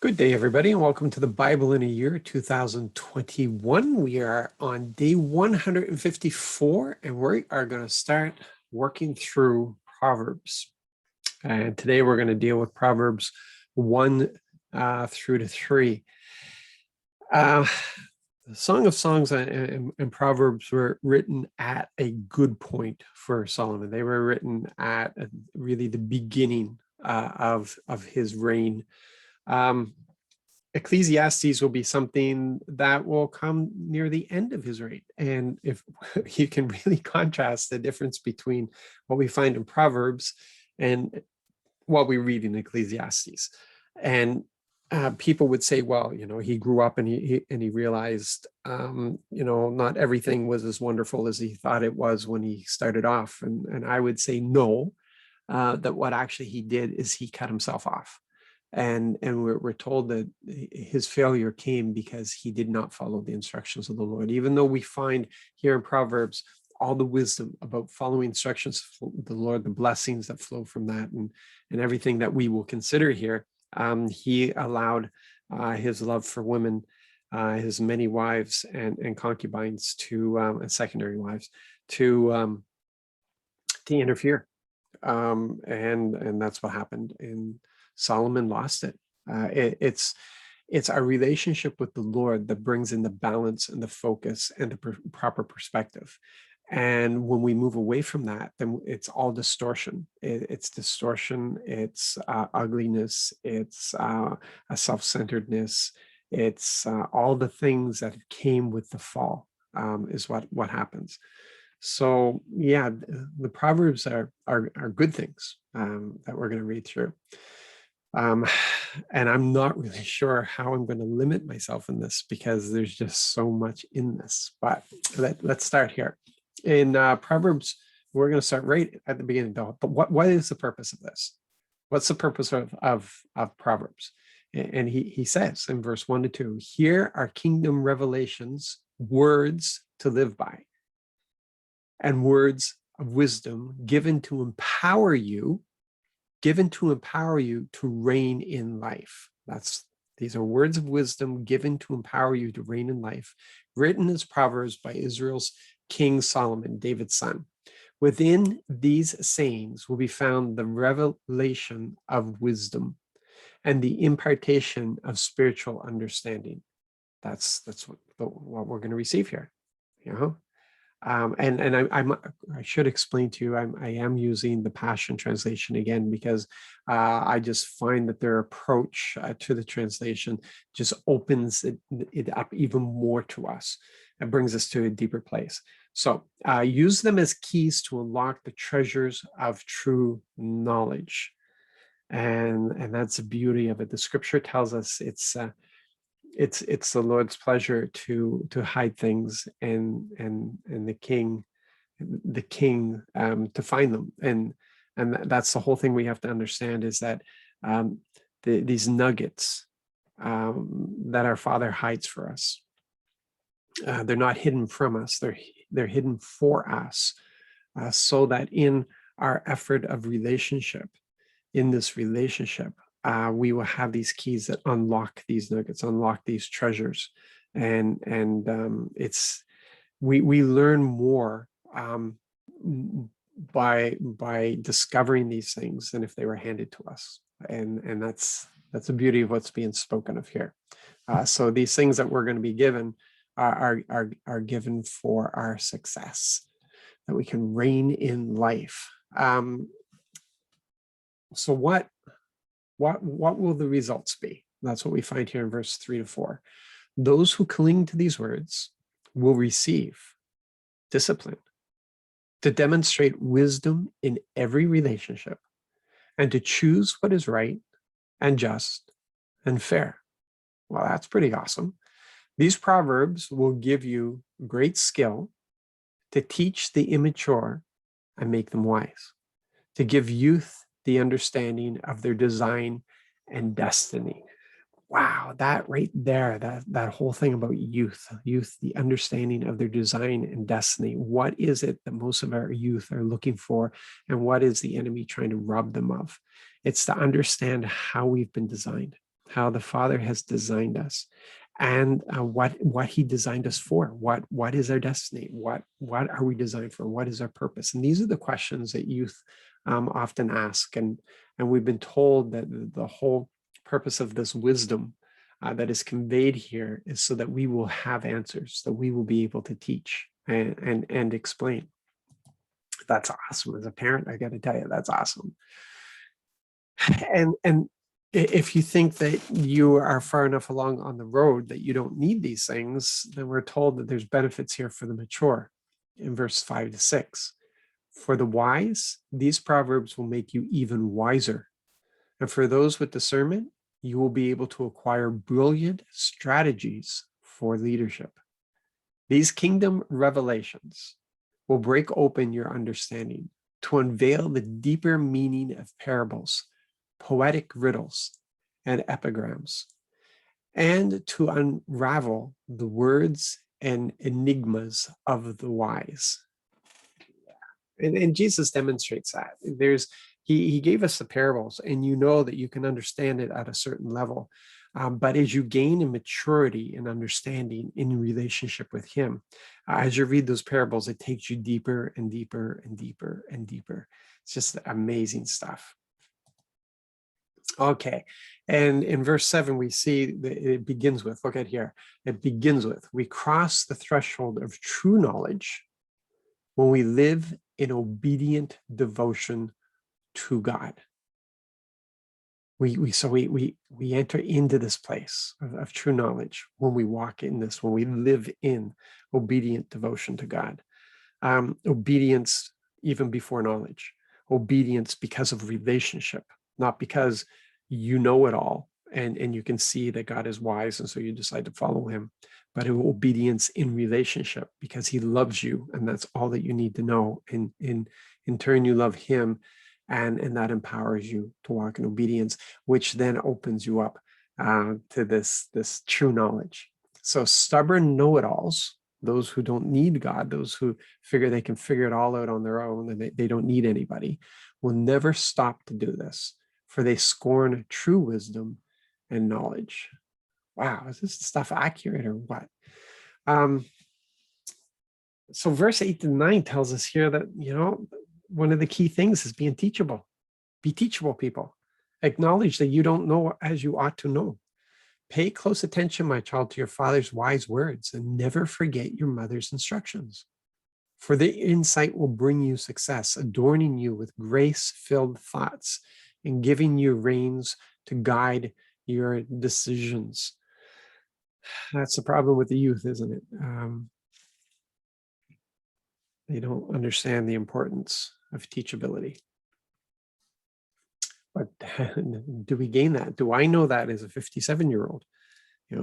Good day, everybody, and welcome to the Bible in a Year 2021. We are on day 154, and we are going to start working through Proverbs. And today we're going to deal with Proverbs 1 through to 3. The Song of Songs and Proverbs were written at a good point for Solomon. They were written at really the beginning of his reign. Ecclesiastes will be something that will come near the end of his reign. And if you can really contrast the difference between what we find in Proverbs and what we read in Ecclesiastes. And people would say, well, he grew up and he realized, not everything was as wonderful as he thought it was when he started off. And I would say no, that what actually he did is he cut himself off. And we're told that his failure came because he did not follow the instructions of the Lord. Even though we find here in Proverbs all the wisdom about following instructions of the Lord, the blessings that flow from that, and everything that we will consider here, he allowed his love for women, his many wives and concubines and secondary wives to interfere. And that's what happened. And Solomon lost it. It's our relationship with the Lord that brings in the balance and the focus and the proper perspective. And when we move away from that, then it's all distortion. It's distortion. It's ugliness. It's a self-centeredness. It's all the things that came with the fall is what happens. So yeah, the Proverbs are good things that we're going to read through. And I'm not really sure how I'm going to limit myself in this because there's just so much in this. But let's start here. In Proverbs, we're going to start right at the beginning. But what is the purpose of this? What's the purpose of Proverbs? And he says in verse 1 to 2, here are kingdom revelations, words to live by, and words of wisdom given to empower you to reign in life. These are words of wisdom given to empower you to reign in life, written as Proverbs by Israel's King Solomon, David's son. Within these sayings will be found the revelation of wisdom and the impartation of spiritual understanding. That's what we're going to receive here. And I should explain to you, I am using the Passion Translation again, because I just find that their approach to the translation just opens it up even more to us and brings us to a deeper place. So use them as keys to unlock the treasures of true knowledge. And that's the beauty of it. The scripture tells us it's the Lord's pleasure to hide things and the king to find them. And that's the whole thing we have to understand, is that these nuggets that our Father hides for us, they're not hidden from us, they're hidden for us, so that in our effort of relationship, in this relationship, we will have these keys that unlock these nuggets, unlock these treasures, and we learn more by discovering these things than if they were handed to us, and that's the beauty of what's being spoken of here. So these things that we're going to be given are given for our success, that we can reign in life. So what will the results be? That's what we find here in verse 3 to 4. Those who cling to these words will receive discipline to demonstrate wisdom in every relationship and to choose what is right and just and fair. Well, that's pretty awesome. These proverbs will give you great skill to teach the immature and make them wise, to give youth the understanding of their design and destiny. Wow, that right there, that whole thing about youth, the understanding of their design and destiny. What is it that most of our youth are looking for, and what is the enemy trying to rob them of? It's to understand how we've been designed, how the Father has designed us, and what He designed us for. What is our destiny? What are we designed for? What is our purpose? And these are the questions that youth often ask. And we've been told that the whole purpose of this wisdom that is conveyed here is so that we will have answers, that we will be able to teach and explain. That's awesome. As a parent, I got to tell you, that's awesome. And if you think that you are far enough along on the road that you don't need these things, then we're told that there's benefits here for the mature in verse 5 to 6. For the wise, these proverbs will make you even wiser. And for those with discernment, you will be able to acquire brilliant strategies for leadership. These kingdom revelations will break open your understanding to unveil the deeper meaning of parables, poetic riddles, and epigrams, and to unravel the words and enigmas of the wise. And Jesus demonstrates that. He gave us the parables, and you know that you can understand it at a certain level. But as you gain in maturity and understanding in relationship with Him, as you read those parables, it takes you deeper and deeper and deeper and deeper. It's just amazing stuff. Okay, and in verse 7, we see that it begins with, look at here, it begins with, we cross the threshold of true knowledge when we live in obedient devotion to God. We enter into this place of true knowledge when we walk in this, when we live in obedient devotion to God. Obedience even before knowledge. Obedience because of relationship, not because you know it all and you can see that God is wise and so you decide to follow Him, but obedience in relationship because He loves you and that's all that you need to know. And in turn, you love Him. And that empowers you to walk in obedience, which then opens you up to this true knowledge. So stubborn know-it-alls, those who don't need God, those who figure they can figure it all out on their own and they don't need anybody, will never stop to do this, for they scorn true wisdom and knowledge. Wow, is this stuff accurate or what? So verse 8 to 9 tells us here that, one of the key things is being teachable. Be teachable, people. Acknowledge that you don't know as you ought to know. Pay close attention, my child, to your father's wise words and never forget your mother's instructions. For the insight will bring you success, adorning you with grace-filled thoughts and giving you reins to guide your decisions. That's the problem with the youth, isn't it? They don't understand the importance of teachability. But do we gain that? Do I know that as a 57-year-old?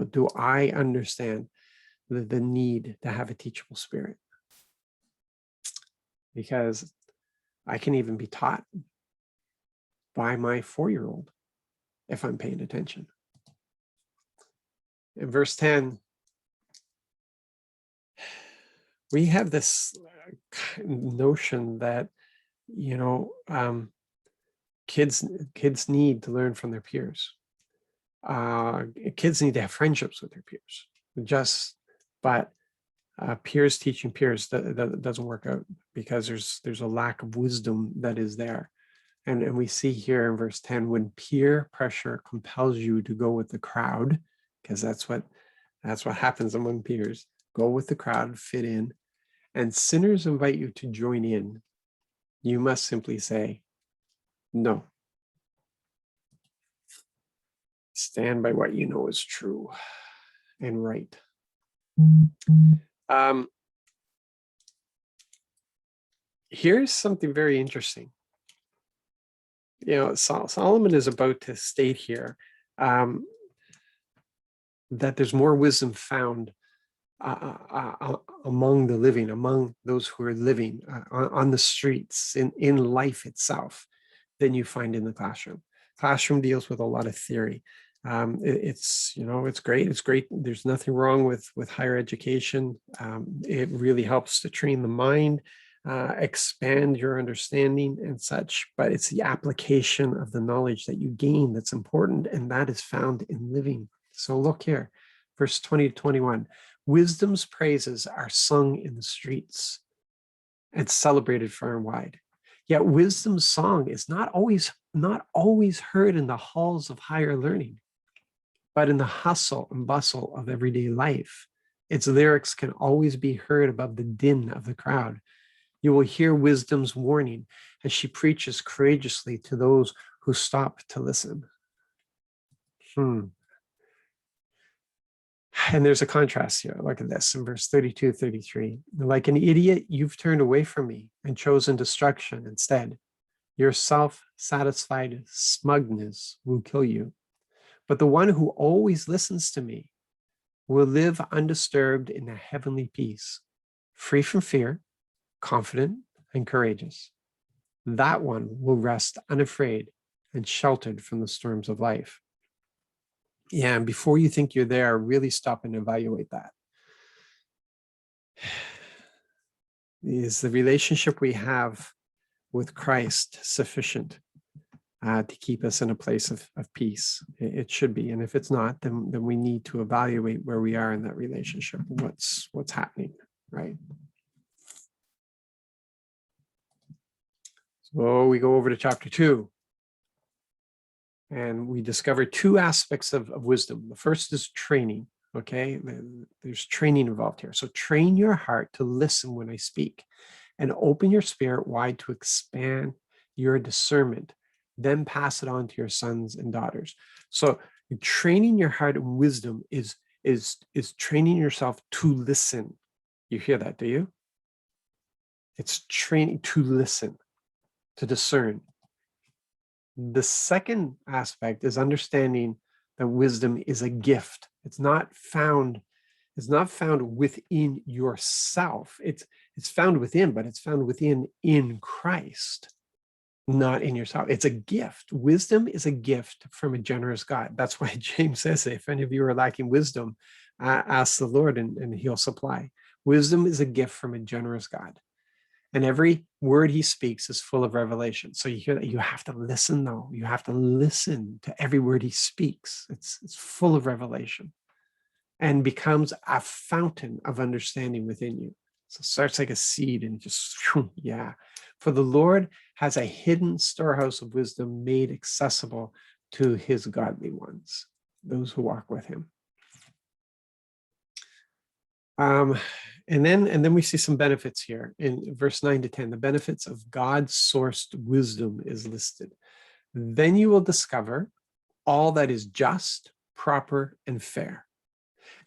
Do I understand the need to have a teachable spirit? Because I can even be taught by my 4-year-old if I'm paying attention. In verse 10, we have this notion that, kids need to learn from their peers. Kids need to have friendships with their peers. But peers teaching peers that doesn't work out because there's a lack of wisdom that is there. And we see here in verse 10, when peer pressure compels you to go with the crowd, because that's what happens among peers, go with the crowd, fit in, and sinners invite you to join in, you must simply say, no. Stand by what you know is true and right. Here's something very interesting. Solomon is about to state here that there's more wisdom found among the living, among those who are living on the streets, in life itself, than you find in the classroom. Classroom deals with a lot of theory. It's great. There's nothing wrong with higher education. It really helps to train the mind. expand your understanding and such, but it's the application of the knowledge that you gain that's important, and that is found in living. So look here, verse 20 to 21. Wisdom's praises are sung in the streets and celebrated far and wide. Yet wisdom's song is not always heard in the halls of higher learning, but in the hustle and bustle of everyday life. Its lyrics can always be heard above the din of the crowd. You will hear wisdom's warning as she preaches courageously to those who stop to listen. And there's a contrast here. Look at this in verse 32, 33. Like an idiot, you've turned away from me and chosen destruction instead. Your self-satisfied smugness will kill you. But the one who always listens to me will live undisturbed in a heavenly peace, free from fear, confident and courageous. That one will rest unafraid and sheltered from the storms of life. Yeah, and before you think you're there, really stop and evaluate that. Is the relationship we have with Christ sufficient to keep us in a place of peace? It should be. And if it's not, then we need to evaluate where we are in that relationship, what's happening, right? So we go over to chapter 2. And we discover two aspects of wisdom. The first is training, okay? There's training involved here. So train your heart to listen when I speak and open your spirit wide to expand your discernment. Then pass it on to your sons and daughters. So training your heart in wisdom is training yourself to listen. You hear that, do you? It's training to listen, to discern. The second aspect is understanding that wisdom is a gift. It's not found within yourself. It's found within, but it's found within in Christ, not in yourself. It's a gift. Wisdom is a gift from a generous God. That's why James says, if any of you are lacking wisdom, ask the Lord and he'll supply. Wisdom is a gift from a generous God. And every word he speaks is full of revelation. So you hear that you have to listen, though. You have to listen to every word he speaks. It's full of revelation and becomes a fountain of understanding within you. So it starts like a seed and just, yeah. For the Lord has a hidden storehouse of wisdom made accessible to his godly ones, those who walk with him. And then we see some benefits here in verse 9 to 10. The benefits of God-sourced wisdom is listed. Then you will discover all that is just, proper, and fair,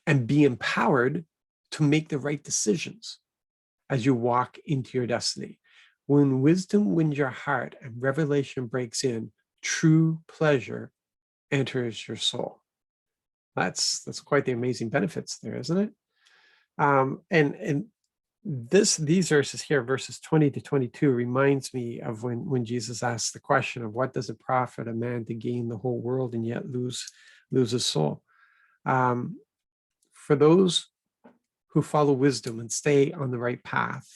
and be empowered to make the right decisions as you walk into your destiny. When wisdom wins your heart and revelation breaks in, true pleasure enters your soul. That's quite the amazing benefits there, isn't it? And these verses here, verses 20 to 22, reminds me of when Jesus asked the question of what does it profit a man to gain the whole world and yet lose his soul? For those who follow wisdom and stay on the right path,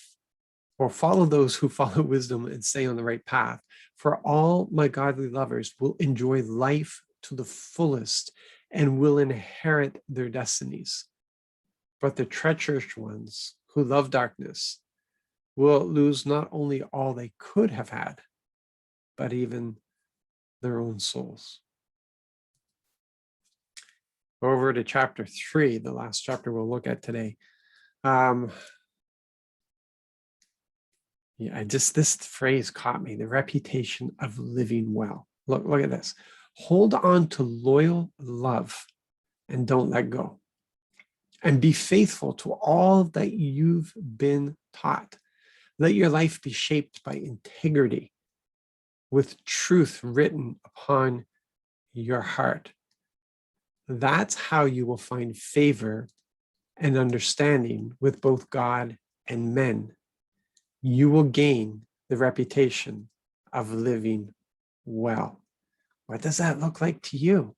or follow those who follow wisdom and stay on the right path, for all my godly lovers will enjoy life to the fullest and will inherit their destinies. But the treacherous ones who love darkness will lose not only all they could have had, but even their own souls. Over to chapter 3, the last chapter we'll look at today. This phrase caught me, the reputation of living well. Look at this. Hold on to loyal love and don't let go. And be faithful to all that you've been taught. Let your life be shaped by integrity, with truth written upon your heart. That's how you will find favor and understanding with both God and men. You will gain the reputation of living well. What does that look like to you?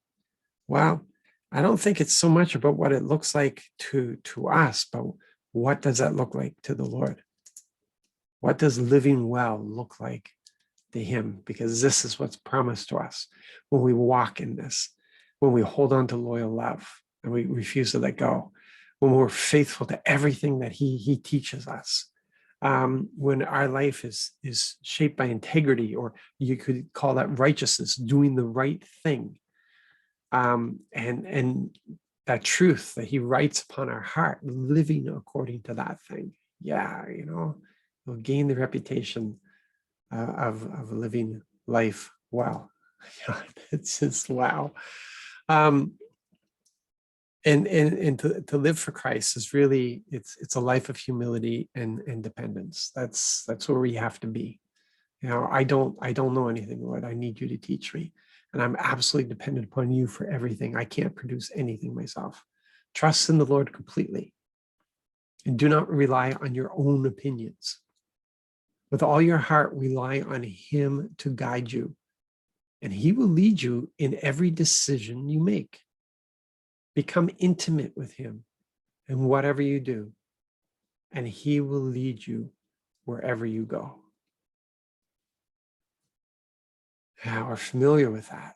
Well, I don't think it's so much about what it looks like to us, but what does that look like to the Lord? What does living well look like to him? Because this is what's promised to us when we walk in this, when we hold on to loyal love and we refuse to let go, when we're faithful to everything that he teaches us, when our life is shaped by integrity, or you could call that righteousness, doing the right thing, and that truth that he writes upon our heart, living according to that thing. Yeah, you'll gain the reputation of living life well. It's just wow. And to live for Christ is really, it's a life of humility and dependence. That's where we have to be. I don't know anything, Lord. I need you to teach me. And I'm absolutely dependent upon you for everything. I can't produce anything myself. Trust in the Lord completely. And do not rely on your own opinions. With all your heart, rely on him to guide you. And he will lead you in every decision you make. Become intimate with him in whatever you do, and he will lead you wherever you go. Now, we're familiar with that.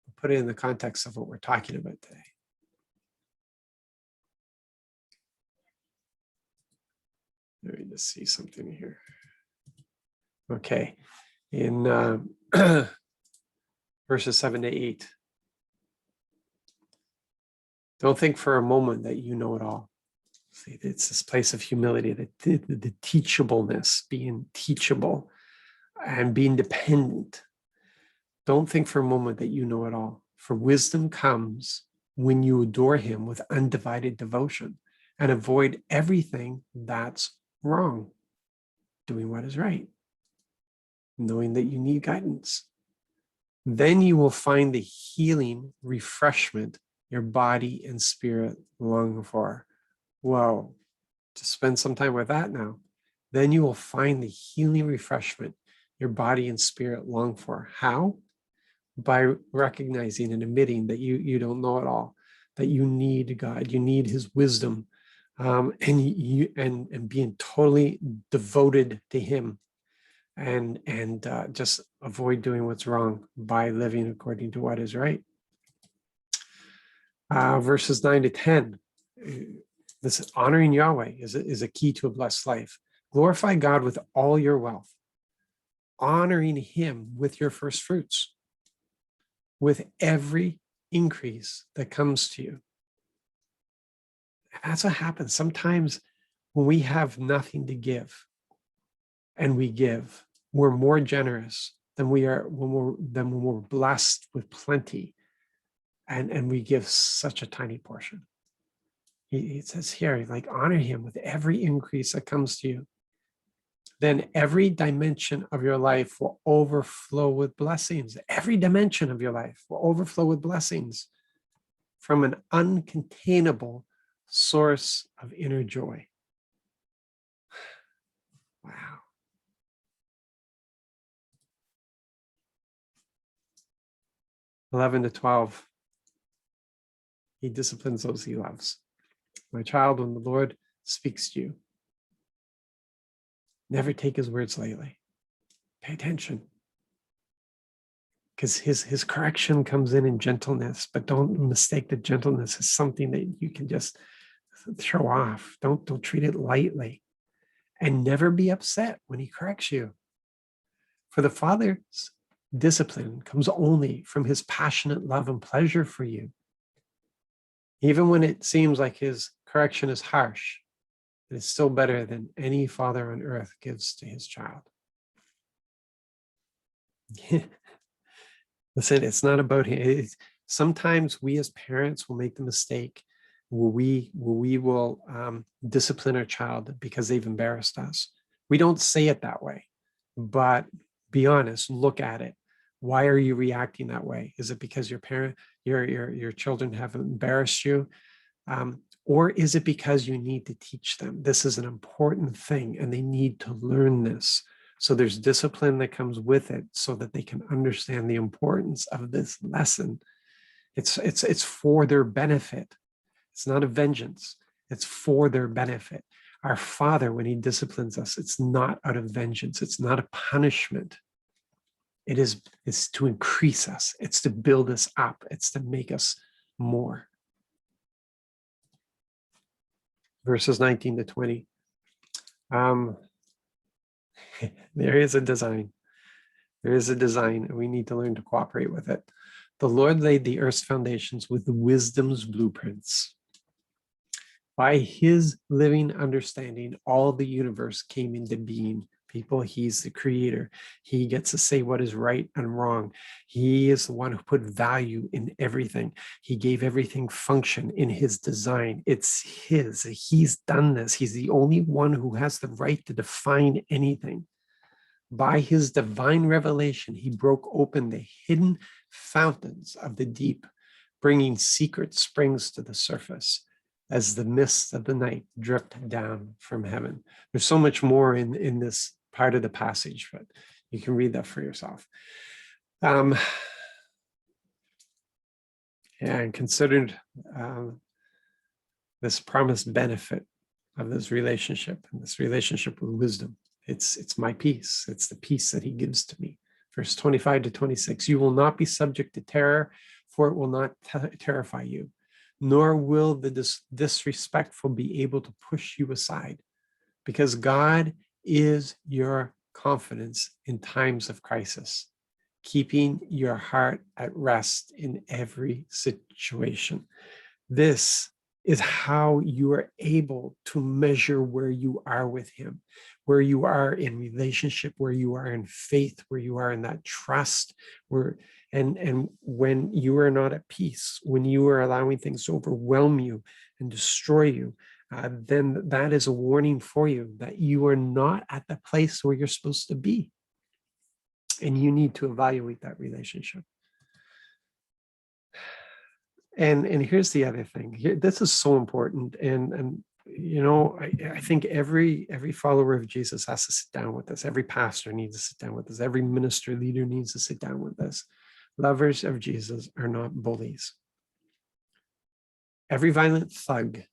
We'll put it in the context of what we're talking about today. Let me just see something here. Okay, in verses 7 to 8. Don't think for a moment that you know it all. See, it's this place of humility, the teachableness, being teachable and being dependent. Don't think for a moment that you know it all. For wisdom comes when you adore him with undivided devotion and avoid everything that's wrong, doing what is right, knowing that you need guidance. Then you will find the healing refreshment your body and spirit long for. Whoa, just spend some time with that now. Then you will find the healing refreshment your body and spirit long for. How? By recognizing and admitting that you don't know it all, that you need God, you need his wisdom, and being totally devoted to him, and just avoid doing what's wrong by living according to what is right. Verses 9 to 10. This honoring Yahweh is a key to a blessed life. Glorify God with all your wealth, honoring him with your first fruits, with every increase that comes to you. That's what happens. Sometimes when we have nothing to give and we give, we're more generous than we are when we're blessed with plenty and we give such a tiny portion. He says here, like, honor him with every increase that comes to you. Then every dimension of your life will overflow with blessings. Every dimension of your life will overflow with blessings from an uncontainable source of inner joy. Wow. (11 to 12). He disciplines those he loves. My child, when the Lord speaks to you, never take his words lightly. Pay attention. Because his correction comes in gentleness, but don't mistake that gentleness as something that you can just throw off. Don't treat it lightly. And never be upset when he corrects you. For the Father's discipline comes only from his passionate love and pleasure for you. Even when it seems like his correction is harsh, it is still better than any father on earth gives to his child. Listen, it's not about him. Sometimes we as parents will make the mistake where we will discipline our child because they've embarrassed us. We don't say it that way, but be honest, look at it. Why are you reacting that way? Is it because your children have embarrassed you? Or is it because you need to teach them? This is an important thing and they need to learn this. So there's discipline that comes with it so that they can understand the importance of this lesson. It's for their benefit. It's not a vengeance. It's for their benefit. Our Father, when he disciplines us, it's not out of vengeance. It's not a punishment. It's to increase us. It's to build us up. It's to make us more. Verses 19 to 20. There is a design. There is a design, and we need to learn to cooperate with it. The Lord laid the earth's foundations with wisdom's blueprints. By his living understanding, all the universe came into being. People, he's the creator. He gets to say what is right and wrong. He is the one who put value in everything. He gave everything function in his design. It's his. He's done this. He's the only one who has the right to define anything. By his divine revelation, he broke open the hidden fountains of the deep, bringing secret springs to the surface as the mists of the night dripped down from heaven. There's so much more in this part of the passage, but you can read that for yourself. And considered this promised benefit of this relationship and this relationship with wisdom. It's my peace. It's the peace that he gives to me. Verse 25 to 26, you will not be subject to terror, for it will not terrify you, nor will the disrespectful be able to push you aside, because God is your confidence in times of crisis, keeping your heart at rest in every situation. This is how you are able to measure where you are with him, where you are in relationship, where you are in faith, where you are in that trust, and when you are not at peace, when you are allowing things to overwhelm you and destroy you, then that is a warning for you that you are not at the place where you're supposed to be. And you need to evaluate that relationship. And here's the other thing. This is so important. And you know, I think every follower of Jesus has to sit down with this. Every pastor needs to sit down with this. Every minister leader needs to sit down with this. Lovers of Jesus are not bullies. Every violent thug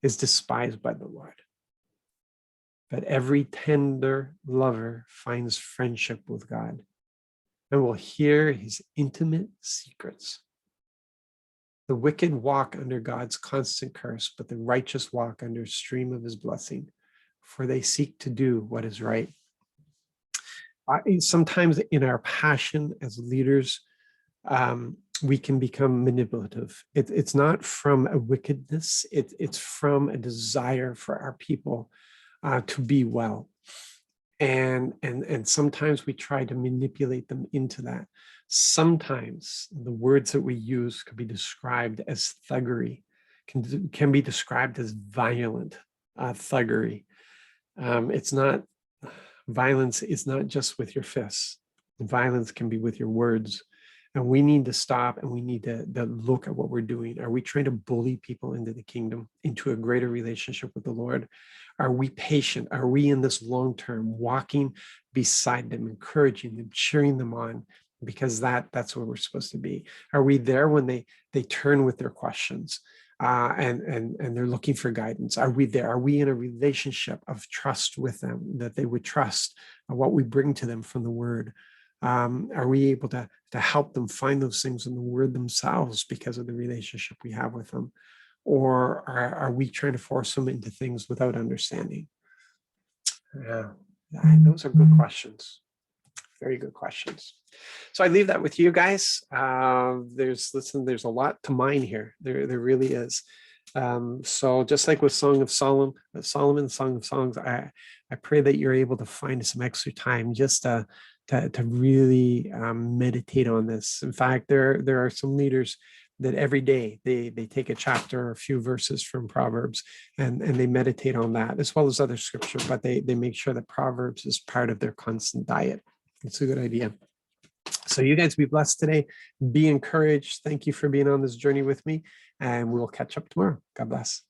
is despised by the Lord. But every tender lover finds friendship with God and will hear his intimate secrets. The wicked walk under God's constant curse, but the righteous walk under a stream of his blessing, for they seek to do what is right. Sometimes in our passion as leaders, we can become manipulative. It's not from a wickedness, it's from a desire for our people to be well. And sometimes we try to manipulate them into that. Sometimes the words that we use could be described as thuggery, can be described as violent thuggery. It's not, violence is not just with your fists. Violence can be with your words. And we need to stop and we need to look at what we're doing. Are we trying to bully people into the kingdom, into a greater relationship with the Lord? Are we patient? Are we in this long term, walking beside them, encouraging them, cheering them on? Because that's where we're supposed to be. Are we there when they turn with their questions and they're looking for guidance? Are we there? Are we in a relationship of trust with them, that they would trust what we bring to them from the word? Are we able to help them find those things in the word themselves because of the relationship we have with them? Or are we trying to force them into things without understanding? Those are good questions. Very good questions. So I leave that with you guys. There's a lot to mine here. There really is. So just like with Song of Solomon, Song of Songs, I pray that you're able to find some extra time just to really meditate on this. In fact, there are some leaders that every day they take a chapter or a few verses from Proverbs and they meditate on that, as well as other scripture, but they make sure that Proverbs is part of their constant diet. It's a good idea. So you guys be blessed today. Be encouraged. Thank you for being on this journey with me, and we'll catch up tomorrow. God bless.